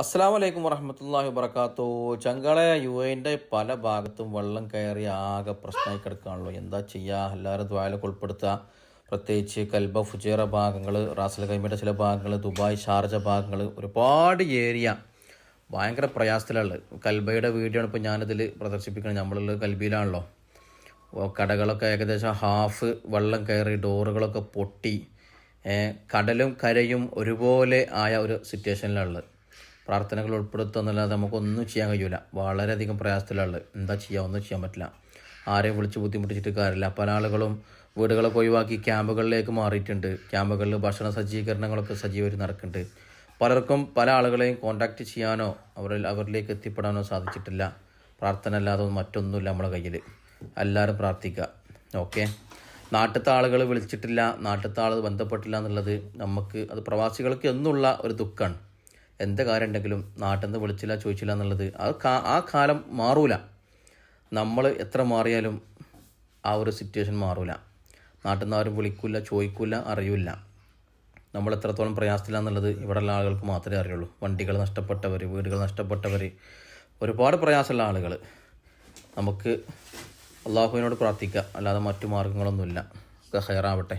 അസ്സലാമു അലൈക്കും വറഹ്മത്തുള്ളാഹി വബറകാത്തു. ചങ്കളെ യുഎഇൻ്റെ പല ഭാഗത്തും വെള്ളം കയറി ആകെ പ്രശ്നമായി കിടക്കുകയാണല്ലോ. എന്താ ചെയ്യുക? എല്ലാവരും ദ്വാരക്ക് ഉൾപ്പെടുത്തുക. പ്രത്യേകിച്ച് കൽബ ഫുജേറ ഭാഗങ്ങൾ, റാസൽ ഖൈമയുടെ ചില ഭാഗങ്ങൾ, ദുബായ് ഷാർജ ഭാഗങ്ങൾ, ഒരുപാട് ഏരിയ ഭയങ്കര പ്രയാസത്തിലുള്ളത്. കൽബയുടെ വീഡിയോ ആണ് ഇപ്പോൾ ഞാനിതിൽ പ്രദർശിപ്പിക്കുന്നത്. നമ്മളുള്ളത് കൽബിയിലാണല്ലോ. കടകളൊക്കെ ഏകദേശം ഹാഫ് വെള്ളം കയറി, ഡോറുകളൊക്കെ പൊട്ടി, കടലും കരയും ഒരുപോലെ ആയ ഒരു സിറ്റുവേഷനിലുള്ളത്. പ്രാർത്ഥനകൾ ഉൾപ്പെടുത്തുക എന്നല്ലാതെ നമുക്കൊന്നും ചെയ്യാൻ കഴിയില്ല. വളരെയധികം പ്രയാസത്തിലുള്ളത്. എന്താ ചെയ്യുക? ഒന്നും ചെയ്യാൻ പറ്റില്ല. ആരെയും വിളിച്ച് ബുദ്ധിമുട്ടിച്ചിട്ട് കാര്യമില്ല. പല ആളുകളും വീടുകളൊക്കെ ഒഴിവാക്കി ക്യാമ്പുകളിലേക്ക് മാറിയിട്ടുണ്ട്. ക്യാമ്പുകളിൽ ഭക്ഷണ സജ്ജീകരണങ്ങളൊക്കെ സജീവമായി നടക്കുന്നുണ്ട്. പലർക്കും പല ആളുകളെയും കോൺടാക്റ്റ് ചെയ്യാനോ അവരിലേക്ക് എത്തിപ്പെടാനോ സാധിച്ചിട്ടില്ല. പ്രാർത്ഥന അല്ലാതെ മറ്റൊന്നുമില്ല നമ്മളെ കയ്യിൽ. എല്ലാവരും പ്രാർത്ഥിക്കുക. ഓക്കെ. നാട്ടിലത്തെ ആളുകൾ വിളിച്ചിട്ടില്ല, നാട്ടിലത്തെ ആൾ ബന്ധപ്പെട്ടില്ല എന്നുള്ളത് നമുക്ക് അത് പ്രവാസികൾക്ക് എന്നുള്ള ഒരു ദുഃഖമാണ്. എന്ത് കാര്യം ഉണ്ടെങ്കിലും നാട്ടിൽ നിന്ന് വിളിച്ചില്ല ചോദിച്ചില്ല എന്നുള്ളത് ആ കാലം മാറൂല. നമ്മൾ എത്ര മാറിയാലും ആ ഒരു സിറ്റുവേഷൻ മാറൂല. നാട്ടിൽ നിന്ന് ആരും വിളിക്കില്ല, ചോദിക്കില്ല, അറിയില്ല. നമ്മൾ എത്രത്തോളം പ്രയാസത്തിലാണെന്നുള്ളത് ഇവിടെയുള്ള ആളുകൾക്ക് മാത്രമേ അറിയുള്ളൂ. വണ്ടികൾ നഷ്ടപ്പെട്ടവർ, വീടുകൾ നഷ്ടപ്പെട്ടവർ, ഒരുപാട് പ്രയാസമുള്ള ആളുകൾ. നമുക്ക് അള്ളാഹുവിനോട് പ്രാർത്ഥിക്കുക, അല്ലാതെ മറ്റു മാർഗങ്ങളൊന്നുമില്ല. ഒക്കെ ഹൈറാവട്ടെ.